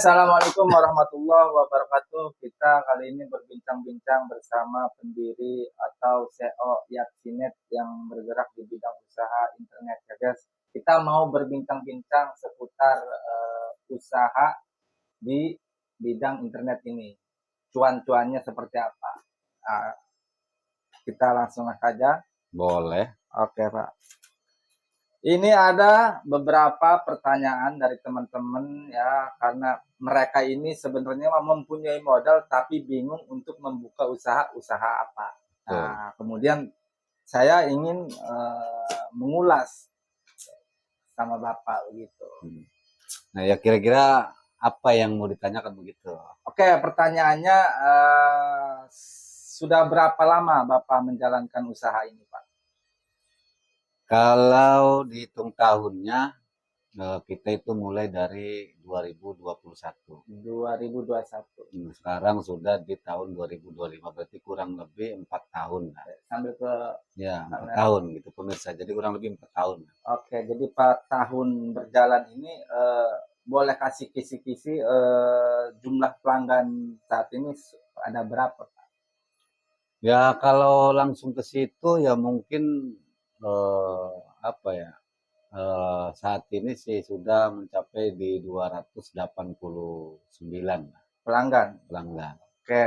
Assalamualaikum warahmatullahi wabarakatuh. Kita kali ini berbincang-bincang bersama pendiri atau CEO Yapsinet yang bergerak di bidang usaha internet ya guys. Kita mau berbincang-bincang seputar usaha di bidang internet ini. Cuan-cuannya seperti apa? Nah, kita langsung saja. Boleh. Oke Pak. Ini ada beberapa pertanyaan dari teman-teman ya, karena mereka ini sebenarnya mempunyai modal tapi bingung untuk membuka usaha apa. Nah, kemudian saya ingin mengulas sama Bapak begitu. Nah, ya kira-kira apa yang mau ditanyakan begitu? Oke, pertanyaannya sudah berapa lama Bapak menjalankan usaha ini, Pak? Kalau dihitung tahunnya, kita itu mulai dari 2021. 2021. Sekarang sudah di tahun 2025, berarti kurang lebih 4 tahun. Sambil ke Ya, 4 tahun gitu pemirsa. Jadi kurang lebih 4 tahun. Oke, jadi 4 tahun berjalan ini boleh kasih kisi-kisi jumlah pelanggan saat ini ada berapa, Pak? Ya kalau langsung ke situ ya mungkin apa ya? Saat ini sih sudah mencapai di 289 Pelanggan. Oke.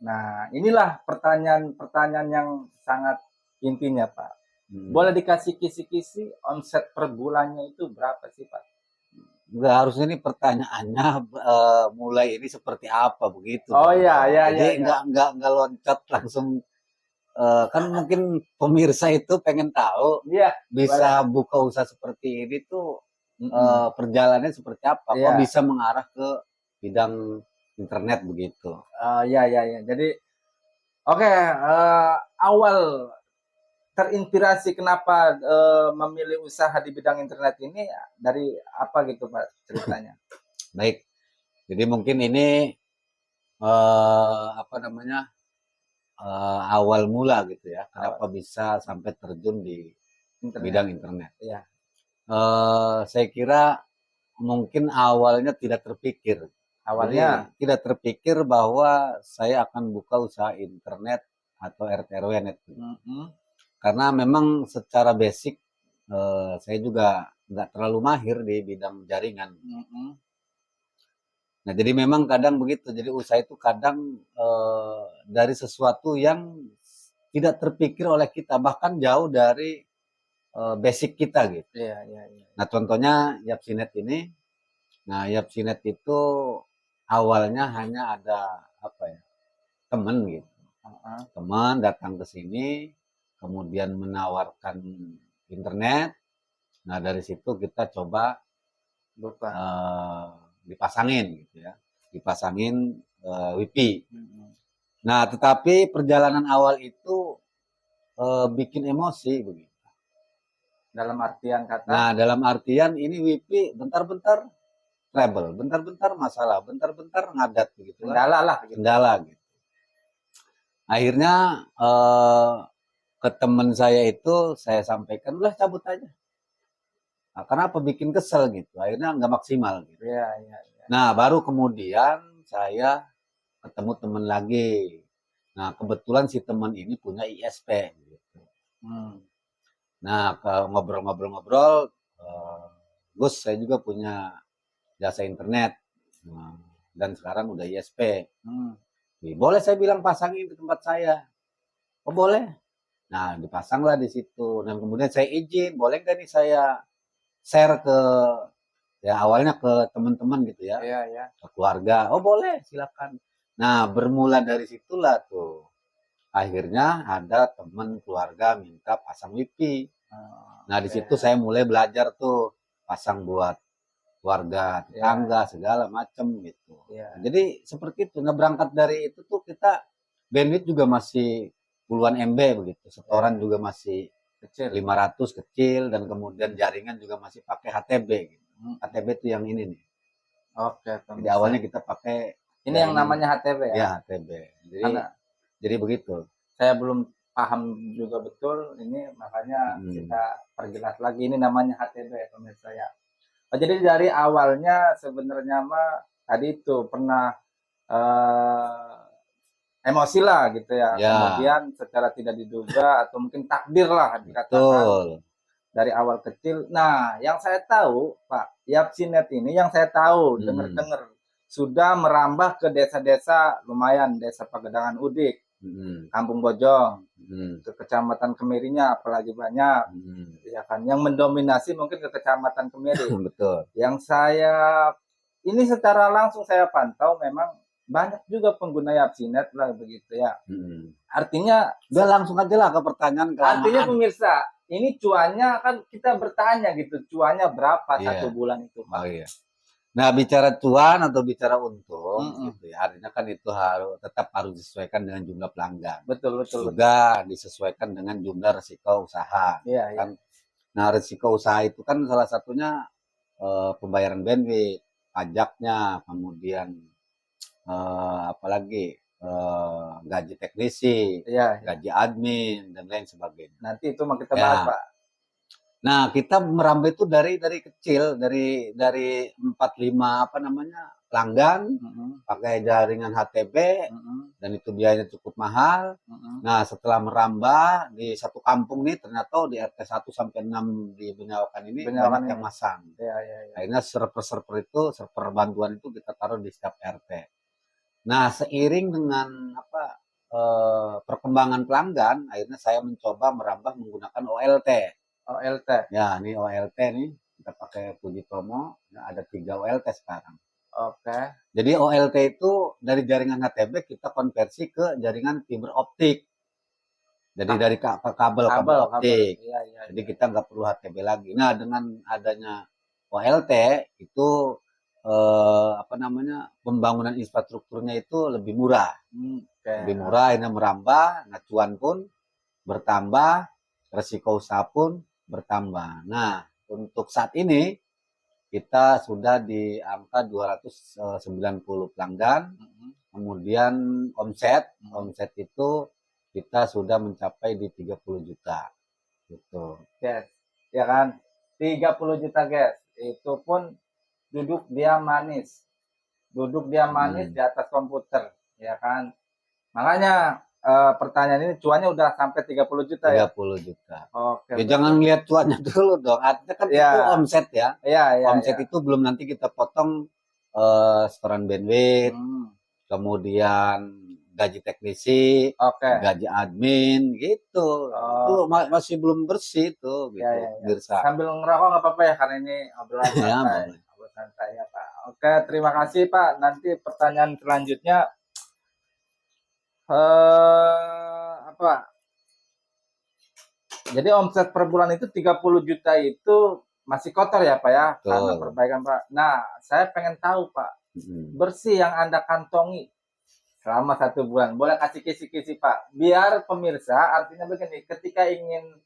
Nah, inilah pertanyaan-pertanyaan yang sangat intinya, Pak. Boleh dikasih kisi-kisi omset per bulannya itu berapa sih, Pak? Enggak, harusnya ini pertanyaannya mulai ini seperti apa begitu. Oh iya, iya, Jadi iya. enggak loncat langsung kan mungkin pemirsa itu pengen tahu Iya, bisa buka usaha seperti ini tuh perjalanannya seperti apa? Kok bisa mengarah ke bidang internet begitu? Iya, iya, iya. Jadi oke, awal terinspirasi kenapa memilih usaha di bidang internet ini dari apa gitu Pak ceritanya? Baik, jadi mungkin ini apa namanya awal mula gitu ya, kenapa bisa sampai terjun di bidang internet. Ya. Saya kira mungkin awalnya tidak terpikir. Awalnya Jadi, tidak terpikir bahwa saya akan buka usaha internet atau RT/RW net. Karena memang secara basic saya juga nggak terlalu mahir di bidang jaringan. Nah, jadi memang kadang begitu. Jadi usaha itu kadang dari sesuatu yang tidak terpikir oleh kita, bahkan jauh dari basic kita gitu. Iya, iya, iya. Nah, contohnya Yapsinet ini. Nah, Yapsinet itu awalnya hanya ada apa ya? Teman gitu. Teman datang ke sini, kemudian menawarkan internet. Nah, dari situ kita coba dipasangin gitu ya. Dipasangin WiFi. Nah, tetapi perjalanan awal itu bikin emosi begitu. Dalam artian kata? Nah, dalam artian ini WiFi bentar-bentar trouble, bentar-bentar masalah, bentar-bentar ngadat begitu. Kendala lah. Kendala gitu. Akhirnya ke teman saya itu saya sampaikan, udah cabut aja. Nah, kenapa bikin kesel gitu? Akhirnya nggak maksimal gitu. Iya, iya, iya. Nah, baru kemudian saya ketemu teman lagi. Nah, kebetulan si teman ini punya ISP gitu. Nah, ngobrol-ngobrol-ngobrol, Gus, saya juga punya jasa internet. Nah, dan sekarang udah ISP. Boleh saya bilang pasangin di tempat saya. Oh boleh. Nah dipasanglah di situ. Dan kemudian saya izin, boleh nggak nih saya share ke ya awalnya ke teman-teman gitu ya, ke keluarga. Oh boleh, silakan. Nah bermula dari situlah tuh. Akhirnya ada teman keluarga minta pasang WiFi. Nah di situ saya mulai belajar tuh pasang buat keluarga, tetangga, segala macam gitu. Jadi seperti itu. Nah berangkat dari itu tuh kita bandwidth juga masih puluhan MB begitu. Setoran juga masih kecil, 500 kecil, dan kemudian jaringan juga masih pakai HTB gitu. HTB itu yang ini nih. Oke, jadi awalnya kita pakai ini yang namanya HTB ya? Ya, HTB. Jadi begitu. Saya belum paham juga betul ini, makanya kita perjelas lagi ini namanya HTB pemirsa ya. Jadi dari awalnya sebenarnya mah tadi itu pernah emosi lah gitu ya. Ya, Kemudian secara tidak diduga atau mungkin takdir lah dikatakan betul. dari awal kecil. Nah, yang saya tahu Pak, Yapsinet ini yang saya tahu Mm, dengar-dengar sudah merambah ke desa-desa lumayan, desa Pagedangan Udik, mm, Kampung Bojong, mm, ke Kecamatan Kemirinya apalagi banyak, mm. ya kan. Yang mendominasi mungkin ke Kecamatan Kemiri. Betul. Yang saya ini secara langsung saya pantau memang banyak juga pengguna Yapsinet lah begitu ya. Mm. Artinya Udah langsung aja lah ke pertanyaan artinya kelamaan. pemirsa, ini cuannya kan kita bertanya gitu, cuannya berapa satu Iya. bulan itu Oh Pak? iya. Nah, bicara cuan atau bicara untung, Mm-mm. gitu ya, artinya kan itu harus disesuaikan dengan jumlah pelanggan. Betul, betul, betul. Juga disesuaikan dengan jumlah resiko usaha, Iya, iya. kan. Nah, resiko usaha itu kan salah satunya pembayaran bandwidth, pajaknya, kemudian apalagi gaji teknisi, Iya, iya. gaji admin dan lain sebagainya. Nanti itu mau kita bahas, Ya. Pak. Nah, kita merambah itu dari kecil, dari 4 5 apa namanya pelanggan, Mm-mm, pakai jaringan HTB, mm-mm, dan itu biayanya cukup mahal. mm-mm. Nah, setelah merambah di satu kampung nih, ternyata di RT 1 sampai 6 di Benyawakan ini Benyakan banyak yang ini. masang. Iya, iya, iya. Akhirnya server bantuan itu kita taruh di setiap RT. Nah, seiring dengan perkembangan pelanggan, akhirnya saya mencoba merambah menggunakan OLT. OLT. Ya, ini OLT nih, kita pakai Fujitomo, nah, ada 3 OLT sekarang. Oke. Jadi OLT itu dari jaringan HTB kita konversi ke jaringan fiber optik. Jadi dari kabel Kabel, kabel. optik. Iya, iya, Jadi iya. kita nggak perlu HTB lagi. Nah, dengan adanya OLT itu apa namanya, pembangunan infrastrukturnya itu lebih murah. Oke. Lebih murah, ini merambah, nah cuan pun bertambah, resiko usaha pun bertambah. Nah, untuk saat ini kita sudah di angka 290 pelanggan, Mm-mm, kemudian omset mm-mm. itu kita sudah mencapai di 30 juta gitu. Guys, ya kan? 30 juta, guys. Itu pun duduk dia manis. Duduk dia manis Hmm, di atas komputer, ya kan? Makanya pertanyaan ini cuannya udah sampai 30 juta ya. 30 juta. Oke, Ya berarti. jangan lihat cuannya dulu dong. Artinya kan itu Ya, omset ya. ya, ya, Omset ya. itu belum nanti kita potong setoran bandwidth, Hmm, kemudian gaji teknisi, oke. gaji admin gitu. Itu Oke. masih belum bersih tuh Ya, gitu, ya, ya. pemirsa. Sambil ngerokok nggak apa-apa ya karena ini obrolan Ya, santai. boleh. Obrolan santai ya, Pak. Oke, terima kasih, Pak. Nanti pertanyaan selanjutnya apa? Jadi omset per bulan itu 30 juta itu masih kotor ya, Pak ya, karena Betul. perbaikan, Pak. Nah, saya pengen tahu, Pak, Mm. bersih yang Anda kantongi selama satu bulan. Boleh kasih kisi-kisi, Pak. Biar pemirsa, artinya begini, ketika ingin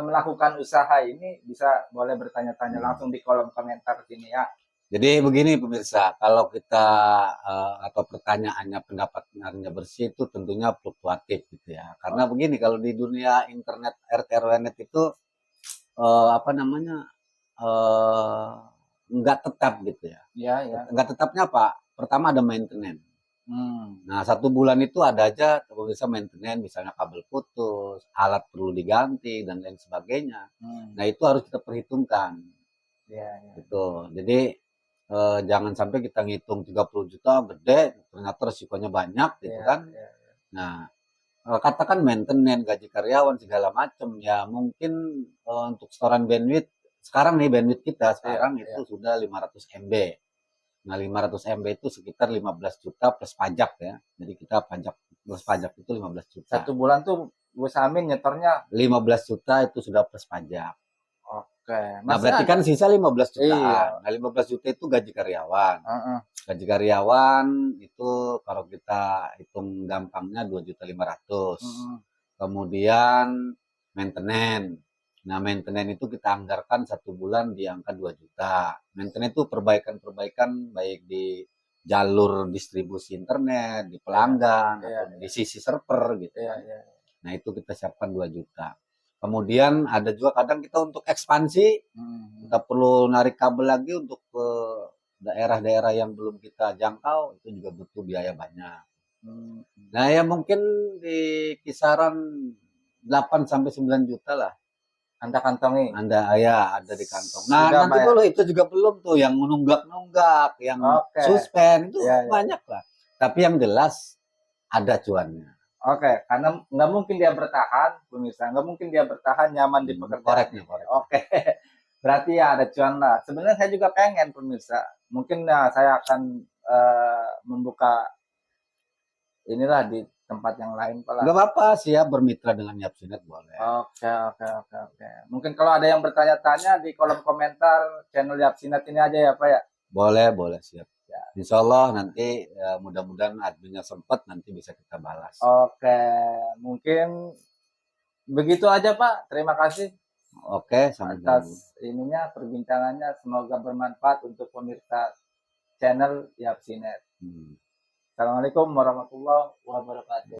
melakukan usaha ini, bisa boleh bertanya-tanya langsung di kolom komentar sini ya. Jadi begini pemirsa, kalau kita atau pertanyaannya pendapatnya bersih itu tentunya fluktuatif gitu ya. Karena begini, kalau di dunia internet RT RW.net itu apa namanya, eh, nggak tetap gitu ya. Ya, ya. Nggak tetapnya apa? Pertama ada maintenance. Hmm. Nah, satu bulan itu ada aja bisa maintenance, misalnya kabel putus, alat perlu diganti dan lain sebagainya. Hmm. Nah, itu harus kita perhitungkan. Ya, ya. Gitu. Jadi jangan sampai kita ngitung 30 juta gede, ternyata resikonya banyak gitu Ya, kan. ya. Nah, katakan maintenance, gaji karyawan segala macam ya, mungkin untuk setoran bandwidth sekarang nih, bandwidth kita Ya, sekarang itu ya. sudah 500 MB. Nah, 500 MB itu sekitar 15 juta plus pajak ya. Jadi kita pajak plus pajak itu 15 juta. Satu bulan tuh Bu Samin nyetornya 15 juta itu sudah plus pajak. oke. Nah, Masih berarti ada. kan sisa 15 Iya. jutaan. Nah, 15 juta itu gaji karyawan. Heeh. Gaji karyawan itu kalau kita hitung gampangnya 2.500.000. Heeh. Kemudian maintenance. Nah, maintenance itu kita anggarkan satu bulan di angka 2 juta. Maintenance itu perbaikan-perbaikan baik di jalur distribusi internet, di pelanggan, Iya, atau iya. di sisi server gitu Iya, kan. iya. Nah, itu kita siapkan 2 juta. Kemudian ada juga kadang kita untuk ekspansi, Hmm. kita perlu narik kabel lagi untuk daerah-daerah yang belum kita jangkau itu juga butuh biaya banyak. Hmm. Nah, ya mungkin di kisaran 8 sampai 9 juta lah. Anda kantongi. Ada di kantong. Nah, Sudah nanti bayar. dulu itu juga belum tuh yang nunggak-nunggak, yang Oke. suspend itu Ya, ya. banyak lah. Tapi yang jelas ada cuannya. Oke, karena nggak mungkin dia bertahan, pemirsa. Nggak mungkin dia bertahan nyaman di pekerjaan Korek nih, ini. korek. Oke, berarti ya ada cuan lah. Sebenarnya saya juga pengen, pemirsa. Mungkin ya, saya akan membuka inilah di tempat yang lain, Pak lah. Nggak apa-apa, siap bermitra dengan Yapsinet boleh. Oke, oke, oke, oke. Mungkin kalau ada yang bertanya-tanya di kolom komentar channel Yapsinet ini aja ya, Pak ya. Boleh siap. Ya. Insya Allah nanti mudah-mudahan adminnya sempat nanti bisa kita balas. Oke, mungkin begitu aja Pak. Terima kasih Oke, sama-sama. atas ininya perbincangannya. Semoga bermanfaat untuk pemirsa channel Yapsinet. Assalamualaikum warahmatullahi wabarakatuh.